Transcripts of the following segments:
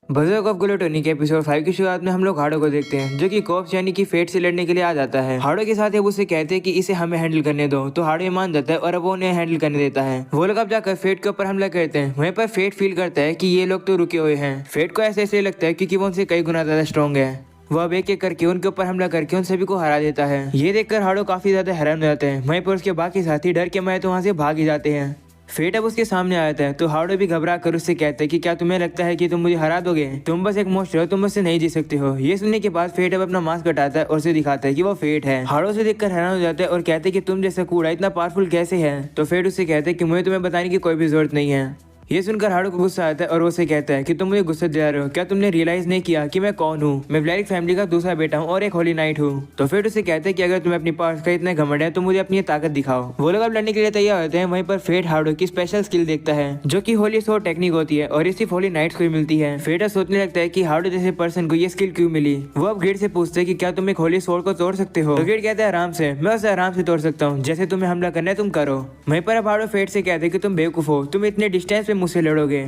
बजर्क of ग्लूटोनी के episode 5 की शुरुआत में हम लोग हाड़ो को देखते हैं, जो कि कॉप्स यानी कि फेट से लड़ने के लिए आ जाता है। हाड़ो के साथ अब उसे कहते हैं कि इसे हमें हैंडल करने दो, तो हाड़ो मान जाता है और अब वो उन्हें हैंडल करने देता है। वो लोग अब जाकर फेट के ऊपर हमला करते हैं। वहीं पर फेट फील करता है कि ये लोग तो रुके हुए हैं। फेट को ऐसे इसलिए लगता है क्योंकि वो उनसे कई गुना ज्यादा स्ट्रॉन्ग है। वो अब एक एक करके उनके ऊपर हमला करके उन सभी को हरा देता है। ये देखकर हाड़ो काफी ज्यादा हैरान हो जाते हैं। वहीं पर उसके बाकी साथी डर के मारे तो वहां से भाग ही जाते हैं। फेट अब उसके सामने आता है तो हाड़ो भी घबरा कर उससे कहता है कि क्या तुम्हें लगता है कि तुम मुझे हरा दोगे? तुम बस एक मोस्टर हो, तुम मुझसे नहीं जीत सकते हो। ये सुनने के बाद फेट अब अपना मास्क हटाता है और उसे दिखाता है कि वो फेट है। हाड़ो से देखकर हैरान हो जाता है और कहते हैं कि तुम जैसा कूड़ा इतना पावरफुल कैसे है? तो फेट उससे कहते हैं कि मुझे तुम्हें बताने की कोई भी जरूरत नहीं है। ये सुनकर हाड़ो को गुस्सा आता है और वो उसे कहता है कि तुम मुझे गुस्सा दिला रहे हो। क्या तुमने रियलाइज नहीं किया कि मैं कौन हूँ? मैं ब्लैरिक फैमिली का दूसरा बेटा हूँ और एक होली नाइट हूँ। तो फिर उसे कहते हैं कि अगर तुम्हें अपनी पावर्स का इतना घमंड है तो मुझे अपनी ताकत दिखाओ। वो लोग अब लड़ने के लिए तैयार होते हैं। वहीं पर फेट हाड़ो की स्पेशल स्किल देखता है, जो कि होली सोर्ड टेक्निक होती है और ये सिर्फ होली नाइट्स को ही मिलती है। फेट सोचने लगता है कि हाड़ो जैसे पर्सन को ये स्किल क्यों मिली। वो अब ग्रिड से पूछते हैं कि क्या तुम एक होली सोर्ड को तोड़ सकते हो? तो ग्रिड कहता है आराम से, मैं उसे आराम से तोड़ सकता हूँ। जैसे तुम्हें हमला करना है तुम करो। वहीं पर अब हाड़ो फेट से कहते हैं कि तुम बेवकूफ हो, तुम इतने डिस्टेंस पे मुझसे लड़ोगे।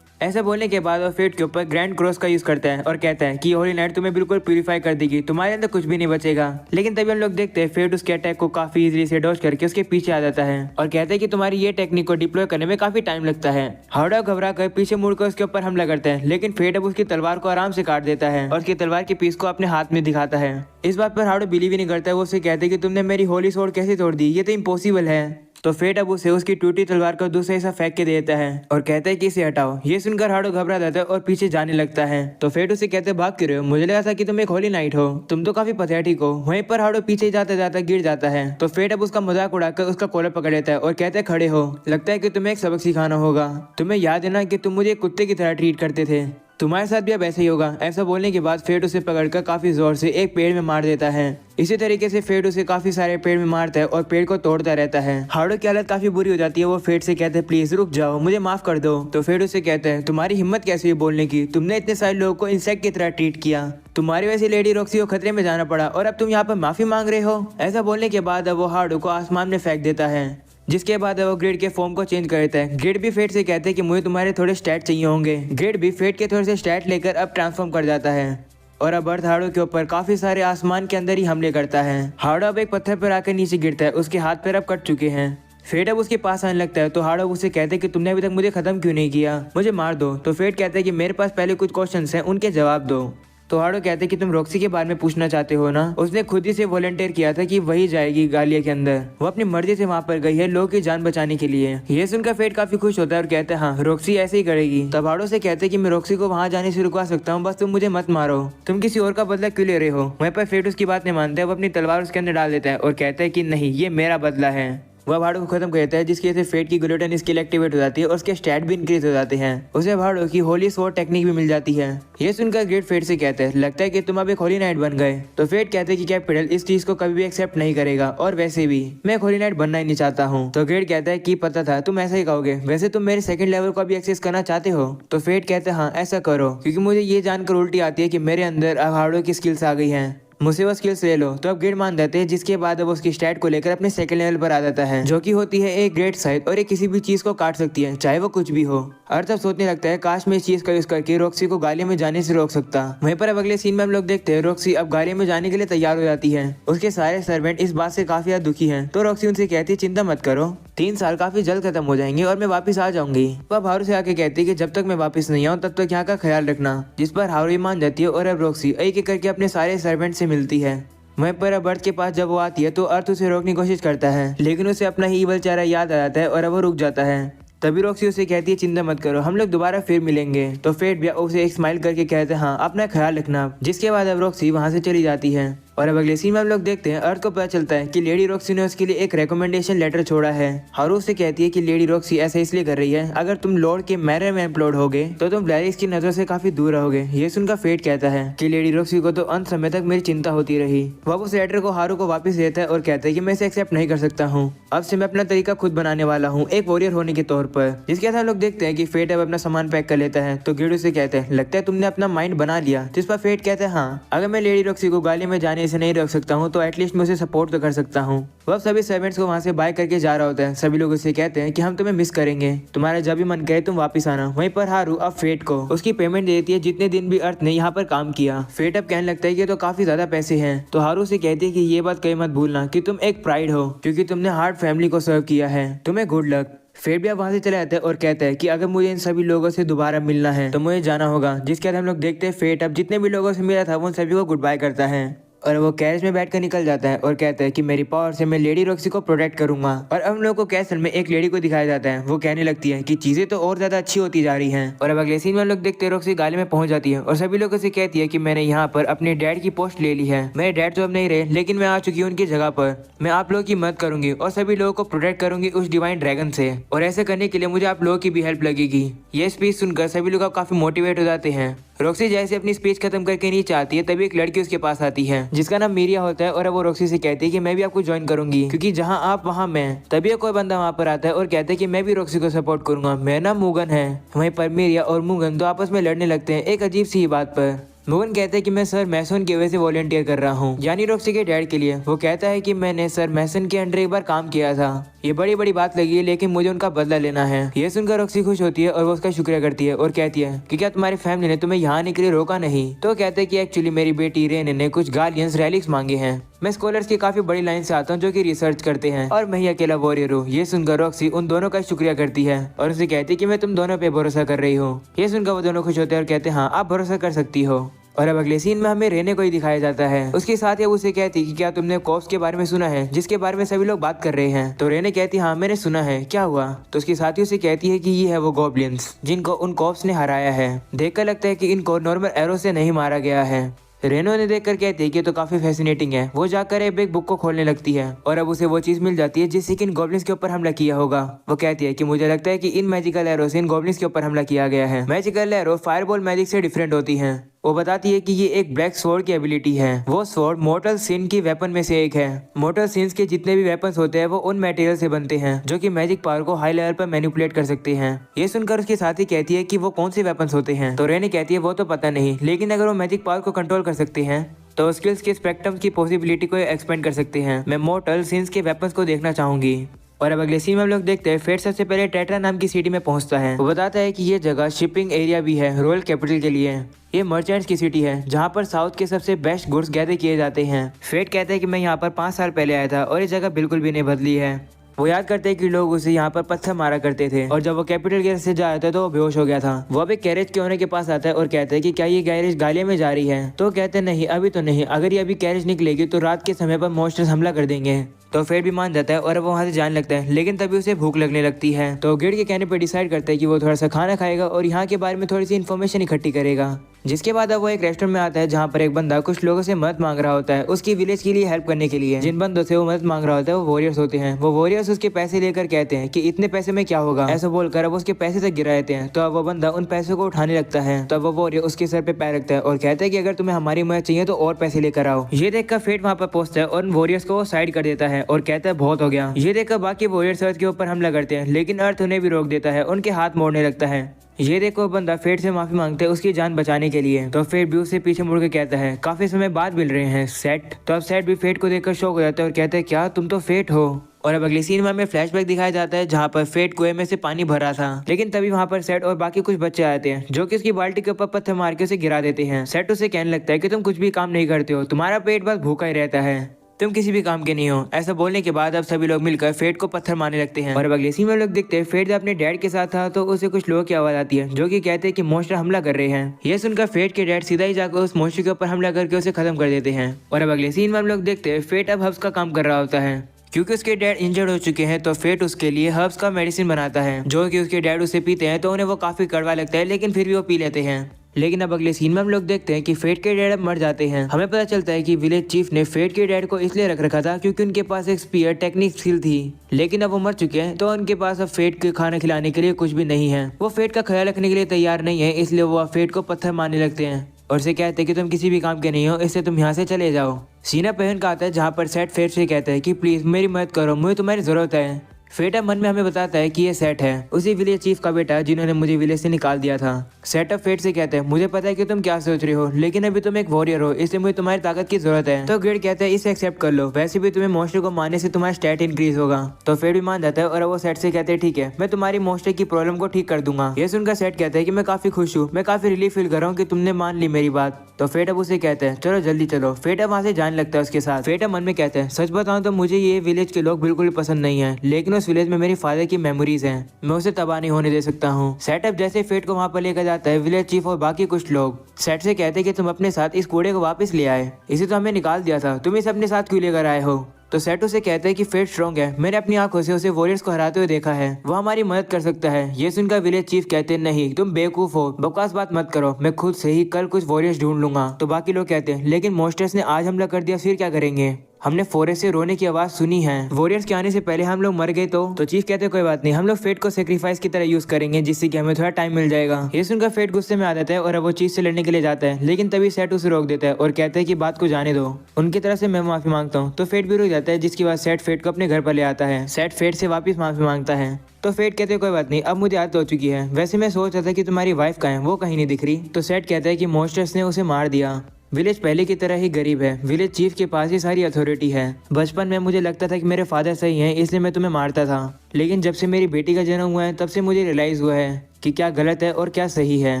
ऐसा बोलने के बाद वो फेट के ऊपर ग्रैंड क्रॉस का यूज करता है और कहता है कि होली नाइट तुम्हें बिल्कुल प्यूरीफाई कर देगी, तुम्हारे अंदर कुछ भी नहीं बचेगा। लेकिन तभी हम लोग देखते हैं फेट उसके अटैक को काफी इजीली से डॉज करके उसके पीछे आ जाता है और कहते हैं कि तुम्हारी ये टेक्निक को डिप्लॉय करने में काफी टाइम लगता है। हाड़ो घबरा कर पीछे मुड़कर उसके ऊपर हमला करता है, लेकिन फेट अब उसकी तलवार को आराम से काट देता है और उसकी तलवार के पीस को अपने हाथ में दिखाता है। इस बात पर हाड़ो बिलीव ही नहीं करता है। वो उसे कहते हैं कि तुमने मेरी होली सोर्ड कैसे तोड़ दी? ये तो इम्पॉसिबल है। तो फेट अब उसे उसकी टूटी तलवार को दूसरे हिस्सा फेंक के देता है और कहता है कि इसे हटाओ। ये सुनकर हाड़ो घबरा जाता है और पीछे जाने लगता है। तो फेट उसे कहते भाग क्यों रहे हो? मुझे लगा था कि तुम एक होली नाइट हो, तुम तो काफी पैथेटिक हो। वहीं पर हाड़ो पीछे जाता जाता गिर जाता है। तो फेट अब उसका मजाक उड़ाकर उसका कॉलर पकड़ लेता है और कहता है खड़े हो, लगता है कि तुम्हें एक सबक सिखाना होगा। तुम्हें याद है ना कि तुम मुझे कुत्ते की तरह ट्रीट करते थे, तुम्हारे साथ भी अब ऐसा ही होगा। ऐसा बोलने के बाद फेट उसे पकड़कर काफी जोर से एक पेड़ में मार देता है। इसी तरीके से फेट उसे काफी सारे पेड़ में मारता है और पेड़ को तोड़ता रहता है। हाड़ो की हालत काफी बुरी हो जाती है। वो फेट से कहते हैं प्लीज रुक जाओ, मुझे माफ कर दो। तो फेट उसे कहते हैं तुम्हारी हिम्मत कैसे हुई बोलने की? तुमने इतने सारे लोगों को इंसेक्ट की तरह ट्रीट किया, तुम्हारी वजह से लेडी रॉक्सी को खतरे में जाना पड़ा और अब तुम यहाँ पर माफी मांग रहे हो? ऐसा बोलने के बाद अब वो हाड़ो को आसमान में फेंक देता है, जिसके बाद वो ग्रिड के फॉर्म को चेंज कर देता है। ग्रिड भी फेट से कहते हैं कि मुझे तुम्हारे थोड़े स्टैट चाहिए होंगे। ग्रिड भी फेट के थोड़े से स्टैट लेकर अब ट्रांसफॉर्म कर जाता है और अब अर्थ हाड़ो के ऊपर काफी सारे आसमान के अंदर ही हमले करता है। हाड़ो अब एक पत्थर पर आकर नीचे गिरता है, उसके हाथ पैर अब कट चुके हैं। फेट अब उसके पास आने लगता है तो हाड़ो उसे कहते हैं कि तुमने अभी तक मुझे खत्म क्यों नहीं किया, मुझे मार दो। तो फेट कहता है कि मेरे पास पहले कुछ क्वेश्चंस हैं, उनके जवाब दो। तो हाड़ो कहते हैं कि तुम रॉक्सी के बारे में पूछना चाहते हो ना? उसने खुद ही से वॉलंटियर किया था कि वही जाएगी गालिया के अंदर, वो अपनी मर्जी से वहाँ पर गई है लोगों की जान बचाने के लिए। ये सुनकर फेट काफी खुश होता है और कहता है हाँ रॉक्सी ऐसे ही करेगी। तब हाड़ो से कहते हैं कि मैं रॉक्सी को वहाँ जाने से रुकवा सकता हूँ, बस तुम मुझे मत मारो। तुम किसी और का बदला क्यों ले रहे हो? वहीं पर फेट उसकी बात नहीं मानता है। वो अपनी तलवार उसके अंदर डाल देता है और कहता है कि नहीं, ये मेरा बदला है। वह हाड़ो को खत्म कर देता है, जिसकी वजह से फेट की ग्लूटन स्किल एक्टिवेट हो जाती है और उसके स्टैट भी इंक्रीज हो जाते हैं। उसे हाड़ो की होली सोर्ड टेक्निक भी मिल जाती है। ये सुनकर ग्रेट फेट से कहते हैं लगता है कि तुम अब एक होली नाइट बन गए। तो फेट कहते हैं कि कैपिटल इस चीज को कभी भी एक्सेप्ट नहीं करेगा और वैसे भी मैं एक होली नाइट बनना ही नहीं चाहता हूँ। तो ग्रेट कहता है कि पता था तुम ऐसा ही कहोगे, वैसे तुम मेरे सेकंड लेवल को भी एक्सेस करना चाहते हो? तो फेट कहते हैं हाँ ऐसा करो, क्योंकि मुझे ये जानकर उल्टी आती है कि मेरे अंदर अब हाड़ो की स्किल्स आ गई हैं, मुझसे वो स्किल्स ले लो। तो अब ग्रेड मान देते हैं, जिसके बाद अब उसकी स्टैट को लेकर अपने सेकंड लेवल पर आ जाता है, जो कि होती है एक ग्रेट साइज और ये किसी भी चीज को काट सकती है, चाहे वो कुछ भी हो। अर्थ अब सोचने लगता है काश मैं इस चीज का यूज करके रॉक्सी को गालिया में जाने से रोक सकता। वहीं पर अब अगले सीन में हम लोग देखते हैं रॉक्सी अब गालिया में जाने के लिए तैयार हो जाती है। उसके सारे सर्वेंट इस बात से काफी ज्यादा दुखी हैं। तो रॉक्सी उनसे कहती है चिंता मत करो, 3 साल काफी जल्द खत्म हो जाएंगे और मैं वापस आ जाऊंगी। वह हारू से आके कहती है कि जब तक मैं वापस नहीं आऊँ तब तक यहाँ का ख्याल रखना, जिस पर हारू मान जाती है और अब रॉक्सी एक एक करके अपने सारे सर्वेंट से मिलती है। वहीं पर अब अर्थ के पास जब वो आती है तो अर्थ उसे रोकने की कोशिश करता है, लेकिन उसे अपना ही ईवल चेहरा याद आ जाता है और अब वो रुक जाता है। तभी रॉक्सी उसे कहती है चिंता मत करो, हम लोग दोबारा फिर मिलेंगे। तो फेट भी उसे एक स्माइल करके कहते हैं हाँ अपना ख्याल रखना, जिसके बाद अब रॉक्सी वहाँ से चली जाती है। और अब अगले सीन में हम लोग देखते हैं अर्थ को पता चलता है कि लेडी रॉक्सी ने उसके लिए एक रेकमेंडेशन लेटर छोड़ा है। हारू से कहती है कि लेडी रॉक्सी ऐसा इसलिए कर रही है, अगर तुम लॉर्ड के मैरर में एम्प्लॉयड होगे तो तुम ब्लैरिक्स की नजर से काफी दूर रहोगे। ये सुनकर फेट कहता है कि लेडी रॉक्सी को तो अंत समय तक मेरी चिंता होती रही। वह उस लेटर को हारू को वापस देता है और कहता है कि मैं इसे एक्सेप्ट नहीं कर सकता हूँ, अब से मैं अपना तरीका खुद बनाने वाला हूँ एक वॉरियर होने के तौर पर। जिसके साथ हम लोग देखते हैं कि फेट अब अपना सामान पैक कर लेता है। तो गिडू से कहते हैं लगता है तुमने अपना माइंड बना लिया, जिस पर फेट कहते हैं हाँ अगर मैं लेडी रॉक्सी को गाली में जाने मैंने इसे नहीं रोक सकता हूँ तो एटलीस्ट मैं उसे सपोर्ट तो कर सकता हूँ। वो सभी सर्वेंट्स को वहाँ से बाय करके जा रहा होता है। सभी लोग उसे कहते हैं कि हम तुम्हें मिस करेंगे, तुम्हारा जब भी मन करे तुम वापस आना। वहीं पर हारू अब फेट को उसकी पेमेंट दे देती है जितने दिन भी अर्थ ने यहाँ पर काम किया। फेट अब कहने लगता है कि तो काफी ज्यादा पैसे हैं। तो हारू से कहती है कि ये बात कहीं मत भूलना कि तुम एक प्राइड हो, क्योंकि तुमने हार्ड फैमिली को सर्व किया है, तुम्हें गुड लक। फेट भी अब वहाँ से चला जाता है और कहता है कि अगर मुझे इन सभी लोगों से दोबारा मिलना है तो मुझे जाना होगा। जिसके बाद हम लोग देखते हैं फेट अब जितने भी लोगों से मिला था वो सभी को गुड बाय करता है और वो कैरेज में बैठकर निकल जाता है और कहता है कि मेरी पावर से मैं लेडी रॉक्सी को प्रोटेक्ट करूंगा। और अब हम लोग को कैसल में एक लेडी को दिखाया जाता है। वो कहने लगती है कि चीजें तो और ज्यादा अच्छी होती जा रही हैं। और अब अगले सीन में हम लोग देखते हैं रॉक्सी गाली में पहुंच जाती है और सभी लोगों से कहती है कि मैंने यहाँ पर अपने डैड की पोस्ट ले ली है। मेरे डैड तो अब नहीं रहे, लेकिन मैं आ चुकी हूँ उनकी जगह पर। मैं आप लोगों की मदद करूंगी और सभी लोगों को प्रोटेक्ट करूंगी उस डिवाइन ड्रैगन से, और ऐसे करने के लिए मुझे आप लोगों की भी हेल्प लगेगी। ये स्पीच सुनकर सभी लोग काफी मोटिवेट हो जाते हैं। रॉक्सी जैसे अपनी स्पीच खत्म करके नीचे आती है तभी एक लड़की उसके पास आती है जिसका नाम मीरिया होता है। और अब वो रॉक्सी से कहती है कि मैं भी आपको ज्वाइन करूंगी, क्योंकि जहां आप वहां मैं। तभी कोई बंदा वहां पर आता है और कहता है कि मैं भी रॉक्सी को सपोर्ट करूंगा, मेरा नाम मुगन है। वहीं पर मीरिया और मुगन तो आपस में लड़ने लगते हैं एक अजीब सी बात पर। मुगन कहता है कि मैं सर मैसन की वजह से वॉलंटियर कर रहा हूँ, यानी रॉक्सी के डैड के लिए। वो कहता है कि मैंने सर मैसन के अंडर एक बार काम किया था, ये बड़ी बड़ी बात लगी है, लेकिन मुझे उनका बदला लेना है। ये सुनकर रॉक्सी खुश होती है और वो उसका शुक्रिया करती है और कहती है कि क्या तुम्हारी फैमिली ने तुम्हें यहाँ आने के लिए रोका नहीं। तो कहते हैं कि एक्चुअली मेरी बेटी रेने ने कुछ गार्डियंस रैलिक्स मांगे हैं। मैं स्कॉलर्स की काफी बड़ी लाइन से आता हूँ जो कि रिसर्च करते हैं, और मैं ही अकेला वॉरियर हूँ। ये सुनकर रॉक्सी उन दोनों का शुक्रिया करती है और उसे कहती है कि मैं तुम दोनों पे भरोसा कर रही हूँ। ये सुनकर वो दोनों खुश होते हैं और कहते हैं हाँ आप भरोसा कर सकती हो। और अब अगले सीन में हमें रेने को ही दिखाया जाता है। उसके साथ ही उसे कहती कि क्या तुमने कॉप्स के बारे में सुना है, जिसके बारे में सभी लोग बात कर रहे हैं। तो रेने कहती हाँ मैंने सुना है, क्या हुआ। तो उसकी साथी उसे कहती है कि ये है वो गॉब्लिन्स जिनको उन कॉप्स ने हराया है। देखकर लगता है कि इनको नॉर्मल एरो से नहीं मारा गया है। रेनो ने देखकर कहती है कि तो काफी फैसिनेटिंग है। वो जाकर एक बिग बुक को खोलने लगती है और अब उसे वो चीज मिल जाती है जिससे कि इन गॉब्लिन्स के ऊपर हमला किया होगा। वो कहती है कि मुझे लगता है कि इन मैजिकल एरो से इन गॉब्लिन्स के ऊपर हमला किया गया है। मैजिकल एरो फायरबॉल मैजिक से डिफरेंट होती हैं। वो बताती है कि ये एक ब्लैक स्वॉर्ड की एबिलिटी है। वो स्वॉर्ड मोर्टल सिन की वेपन में से एक है। मोर्टल सिन्स के जितने भी वेपन्स होते हैं वो उन मटेरियल से बनते हैं जो कि मैजिक पावर को हाई लेवल पर मैनिपुलेट कर सकते हैं। ये सुनकर उसके साथी कहती है कि वो कौन से वेपन्स होते हैं। तो रेनी कहती है वो तो पता नहीं, लेकिन अगर वो मैजिक पावर को कंट्रोल कर सकते हैं तो स्किल्स के स्पेक्ट्रम की पॉसिबिलिटी को एक्सपेंड कर सकते हैं। मैं मोर्टल सिन्स के वेपन्स को देखना चाहूंगी। और अब अगले सीन में हम लोग देखते हैं फेट सबसे पहले टेट्रा नाम की सिटी में पहुंचता है। वो बताता है कि ये जगह शिपिंग एरिया भी है रॉयल कैपिटल के लिए। ये मर्चेंट्स की सिटी है जहाँ पर साउथ के सबसे बेस्ट गुड्स गैदर किए जाते हैं। फेट कहता है कि मैं यहाँ पर 5 साल पहले आया था और ये जगह बिल्कुल भी नहीं बदली है। वो याद करते हैं कि लोग उसे यहाँ पर पत्थर मारा करते थे और जब वो कैपिटल गेट से जा रहा था तो वो बेहोश हो गया था। वो अभी गैरेज के ओनर के पास आता है और कहता है कि क्या ये गैरेज गालिया में जा रही है। तो कहते हैं नहीं अभी तो नहीं, अगर ये अभी गैरेज निकलेगी तो रात के समय पर मॉन्स्टर्स हमला कर देंगे। तो फेट भी मान जाता है और वो वहाँ से जाने लगता है, लेकिन तभी उसे भूख लगने लगती है। तो गिड के कहने पर डिसाइड करता है कि वो थोड़ा सा खाना खाएगा और यहाँ के बारे में थोड़ी सी इन्फॉर्मेशन इकट्ठी करेगा। जिसके बाद अब वो एक रेस्टोरेंट में आता है जहाँ पर एक बंदा कुछ लोगों से मदद मांग रहा होता है उसकी विलेज के लिए हेल्प करने के लिए। जिन बंदों से वो मदद मांग रहा होता है वो वॉरियर्स होते हैं। वो वॉरियर्स उसके पैसे लेकर कहते हैं कि इतने पैसे में क्या होगा, ऐसा बोलकर अब उसके पैसे तक गिरा देते हैं। तो अब वो बंदा उन पैसों को उठाने लगता है। तो वो वॉरियर उसके सर पे पैर रखता है और कहता है कि अगर तुम्हें हमारी मदद चाहिए तो और पैसे लेकर आओ। ये देखकर फेट वहाँ पर पहुंचता है और उन वॉरियर्स को वो साइड कर देता है और कहता है बहुत हो गया। ये देखकर बाकी वॉरियर्स अर्थ के ऊपर हमला करते हैं, लेकिन अर्थ उन्हें भी रोक देता है, उनके हाथ मोड़ने लगता है। ये देखो बंदा फेट से माफी मांगता है उसकी जान बचाने के लिए। तो फेट भी उससे पीछे मुड़ के कहता है काफी समय बाद मिल रहे हैं सेट। तो अब सेट भी फेट को देखकर शॉक हो जाता है और कहता है क्या तुम तो फेट हो। और अब अगली सीन में हमें फ्लैशबैक दिखाया जाता है जहाँ पर फेट कुएं में से पानी भरा था, लेकिन तभी वहाँ पर सेट और बाकी कुछ बच्चे आते हैं जो कि उसकी बाल्टी के ऊपर पत्थर मार के उसे गिरा देते हैं। सेट उसे कहने लगता है कि तुम कुछ भी काम नहीं करते हो, तुम्हारा पेट बस भूखा ही रहता है, तुम किसी भी काम के नहीं हो। ऐसा बोलने के बाद अब सभी लोग मिलकर फेट को पत्थर मारने लगते हैं। और अब अगले सीन में लोग देखते हैं फेट जब अपने डैड के साथ था तो उसे कुछ लोगों की आवाज आती है जो कि कहते हैं कि मॉन्स्टर हमला कर रहे हैं। यह सुनकर फेट के डैड सीधा ही जाकर उस मॉन्स्टर के ऊपर हमला करके उसे खत्म कर देते हैं। और अब अगले सीन में हम लोग देखते हैं फेट अब हब्स का काम कर रहा होता है। क्योंकि उसके डैड इंजर्ड हो चुके हैं तो फेट उसके लिए हर्ब्स का मेडिसिन बनाता है जो कि उसके डैड उसे पीते हैं तो उन्हें वो काफी कड़वा लगता है, लेकिन फिर भी वो पी लेते हैं। लेकिन अब अगले सीन में हम लोग देखते हैं कि फेट के डैड अब मर जाते हैं। हमें पता चलता है कि विलेज चीफ ने फेट के डैड को इसलिए रख रखा था क्योंकि उनके पास एक स्पीयर टेक्निक स्किल थी, लेकिन अब वो मर चुके हैं तो उनके पास अब फेट के खाना खिलाने के लिए कुछ भी नहीं है। वो फेट का ख्याल रखने के लिए तैयार नहीं है, इसलिए वो फेट को पत्थर मारने लगते हैं और उसे कहते हैं कि तुम किसी भी काम के नहीं हो, इससे तुम यहाँ से चले जाओ। सीना पहन का आता है जहाँ पर सेट फेट से कहता है कि प्लीज मेरी मदद करो, मुझे तुम्हारी जरूरत है। फेट अब मन में हमें बताता है कि ये सेट है, उसी विलेज चीफ का बेटा जिन्होंने मुझे विलेज से निकाल दिया था। सेट अब फेट से कहते हैं मुझे पता है कि तुम क्या सोच रहे हो, लेकिन अभी तुम एक वॉरियर हो, इसलिए मुझे तुम्हारी ताकत की जरूरत है। तो ग्रेड कहता है इसे एक्सेप्ट कर लो, वैसे भी तुम्हें मॉन्स्टर को मारने से तुम्हारा स्टैट इंक्रीज होगा। तो फेट भी मान जाता है और वो सेट से कहते हैं ठीक है, मैं तुम्हारी मॉन्स्टर की प्रॉब्लम को ठीक कर दूंगा। ये सुनकर सेट कहता है कि मैं काफी खुश हूँ, मैं काफी रिलीफ फील कर रहा हूँ कि तुमने मान ली मेरी बात। तो फेट अब उसे कहते हैं चलो जल्दी चलो। फेट अब वहाँ से जाने लगता है उसके साथ। फेट अब मन में कहते हैं सच बताऊं तो मुझे ये विलेज के लोग बिल्कुल भी पसंद नहीं है, लेकिन उस विलेज में मेरी फादर की मेमोरीज हैं, मैं उसे तबाह नहीं होने दे सकता हूँ। सेटअप जैसे फेट को वहाँ पर लेकर जाता है विलेज चीफ और बाकी कुछ लोग सेट से कहते हैं कि तुम अपने साथ इस कूड़े को वापस ले आए, इसे तो हमें निकाल दिया था, तुम इसे अपने साथ क्यों लेकर आए हो। तो सेट उसे कहता है कि फेट स्ट्रॉन्ग है, मैंने अपनी आंखों से उसे वॉरियर्स को हराते हुए देखा है, वो हमारी मदद कर सकता है। ये सुनकर विलेज चीफ कहते हैं नहीं तुम बेवकूफ हो, बकवास बात मत करो, मैं खुद से ही कल कुछ वॉरियर्स ढूंढ लूंगा। तो बाकी लोग कहते हैं लेकिन मॉन्स्टर्स ने आज हमला कर दिया, फिर क्या करेंगे, हमने फॉरेस्ट से रोने की आवाज सुनी है, वॉरियर्स के आने से पहले हम लोग मर गए। तो चीफ कहते कोई बात नहीं, हम लोग फेट को सेक्रीफाइस की तरह यूज करेंगे, जिससे कि हमें थोड़ा टाइम मिल जाएगा। ये सुनकर फेट गुस्से में आ जाता है और अब वो चीफ से लड़ने के लिए जाता है, लेकिन तभी सेट उसे रोक देता है और कहता है कि बात को जाने दो, उनकी तरफ से मैं माफी मांगता हूँ। तो फेट भी रुक जाता है, जिसके बाद सेट फेट को अपने घर पर ले आता है। सेट फेट से वापस माफी मांगता है। तो फेट कहते कोई बात नहीं, अब मुझे आदत हो चुकी है, वैसे मैं सोच रहा था कि तुम्हारी वाइफ कहाँ है, वो कहीं नहीं दिख रही। तो सेट कहता है कि मॉन्स्टर्स ने उसे मार दिया, विलेज पहले की तरह ही गरीब है, विलेज चीफ के पास ही सारी अथॉरिटी है। बचपन में मुझे लगता था कि मेरे फादर सही हैं, इसलिए मैं तुम्हें मारता था, लेकिन जब से मेरी बेटी का जन्म हुआ है तब से मुझे रियलाइज हुआ है कि क्या गलत है और क्या सही है।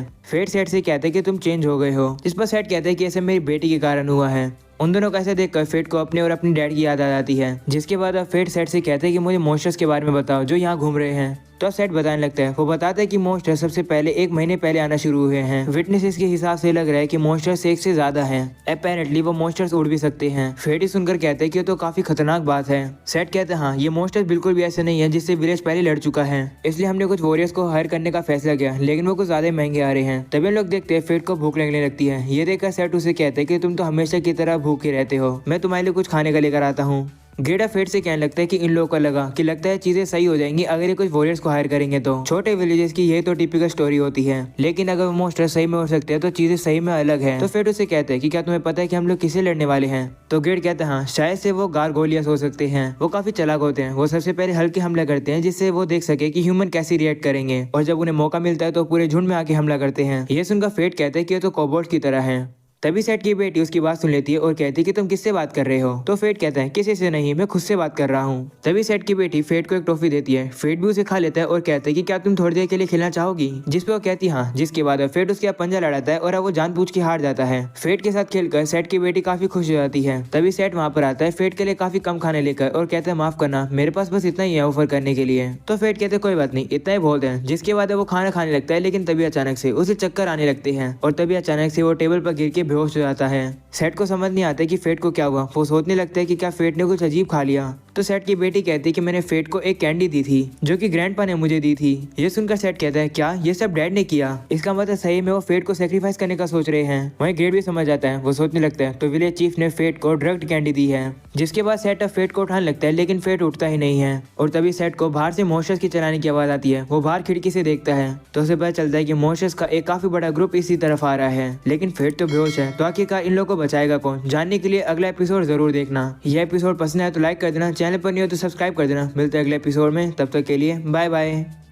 फेट सेट से कहते हैं कि तुम चेंज हो गए हो, इस पर सेट कहते हैं कि ऐसे मेरी बेटी के कारण हुआ है। उन दोनों को ऐसे देखकर फेट को अपने और अपनी डैड की याद आ जाती है, जिसके बाद अब फेट सेट से कहते हैं कि मुझे मॉन्स्टर्स के बारे में बताओ जो यहाँ घूम रहे हैं। तो सेट बताने लगता है, वो बताता है कि मॉन्स्टर सबसे पहले 1 महीने पहले आना शुरू हुए हैं। विटनेसेस के हिसाब से लग रहा है कि मॉन्स्टर्स 1 से ज्यादा हैं। अपेरेंटली वो मॉन्स्टर्स उड़ भी सकते हैं। फेट ही सुनकर कहते हैं कि ये तो काफी खतरनाक बात है। सेट कहते हैं हाँ ये मॉन्स्टर्स बिल्कुल भी ऐसे नहीं है जिससे विलेज पहले लड़ चुका है, इसलिए हमने कुछ वॉरियर्स को हायर करने का फैसला किया, लेकिन वो कुछ ज्यादा महंगे आ रहे हैं। तभी लोग देखते हैं फेट को भूख लगने लगती है। ये देखकर सेट उसे कहते हैं कि तुम तो हमेशा की तरह भूखे रहते हो, मैं तुम्हारे लिए कुछ खाने का लेकर आता हूँ। गेडा फेट से कहने लगता है कि इन लोगों को लगा कि लगता है चीजें सही हो जाएंगी अगर ये कुछ वॉरियर्स को हायर करेंगे। तो छोटे विलेजेस की ये तो टिपिकल स्टोरी होती है, लेकिन अगर वो मॉन्स्टर सही में हो सकते हैं तो चीजें सही में अलग है। तो फेट उसे कहते हैं कि क्या तुम्हें पता है कि हम लोग किसे लड़ने वाले हैं। तो गेड कहता है हाँ शायद से वो गारगोलियस हो सकते हैं, वो काफी चालाक होते हैं, वो सबसे पहले हल्के हमला करते हैं जिससे वो देख सके कि ह्यूमन कैसे रिएक्ट करेंगे, और जब उन्हें मौका मिलता है तो पूरे झुंड में आके हमला करते हैं। ये सुनकर फेट कहते हैं कि ये तो कोबोल्ट्स की तरह है। तभी सेट की बेटी उसकी बात सुन लेती है और कहती है कि तुम किससे बात कर रहे हो। तो फेट कहता है किसी से नहीं, मैं खुद से बात कर रहा हूँ। तभी सेट की बेटी फेट को एक टॉफी देती है। फेट भी उसे खा लेता है और कहता है कि क्या तुम थोड़ी देर के लिए खेलना चाहोगी, जिस पे वो कहती है हाँ, जिसके बाद फेट उसके पंजा लड़ाता है और अब वो जानबूझ के हार जाता है। फेट के साथ खेलकर सेट की बेटी काफी खुश हो जाती है। तभी सेट वहाँ पर आता है फेट के लिए काफी कम खाने लेकर और कहता है माफ करना, मेरे पास बस इतना ही है ऑफर करने के लिए। तो फेट कहते कोई बात नहीं, इतना ही बहुत है। जिसके बाद वो खाना खाने लगता है, लेकिन तभी अचानक से उसे चक्कर आने लगते हैं और तभी अचानक से वो टेबल पर गिर के बेहोश हो जाता है। सेट को समझ नहीं आता कि फेट को क्या हुआ, वो सोचने लगता है कि क्या फेट ने कुछ अजीब खा लिया। तो सेट की बेटी कहती है कि मैंने फेट को एक कैंडी दी थी जो कि ग्रैंडपा ने मुझे दी थी। ये सुनकर सेट कहता है क्या ये सब डैड ने किया, इसका मतलब सही में वो फेट को सेक्रीफाइस करने का सोच रहे हैं। वहीं ग्रेड भी समझ जाता है, वो सोचने लगता है तो विलेज चीफ ने फेट को ड्रग्ड कैंडी दी है। जिसके बाद सेट अब फेट को उठाने लगता है, लेकिन फेट उठता ही नहीं है। और तभी सेट को बाहर से मॉन्स्टर्स की चलाने की आवाज आती है। वो बाहर खिड़की से देखता है तो उसे पता चलता है कि मॉन्स्टर्स का एक काफी बड़ा ग्रुप इसी तरफ आ रहा है, लेकिन फेट तो बेहोश है। तो आखिरकार इन लोगों को बचाएगा कौन, जानने के लिए अगला एपिसोड जरूर देखना। यह एपिसोड पसंद आया तो लाइक कर देना, चैनल पर नहीं हो तो सब्सक्राइब कर देना। मिलते हैं अगले एपिसोड में, तब तक के लिए बाय बाय।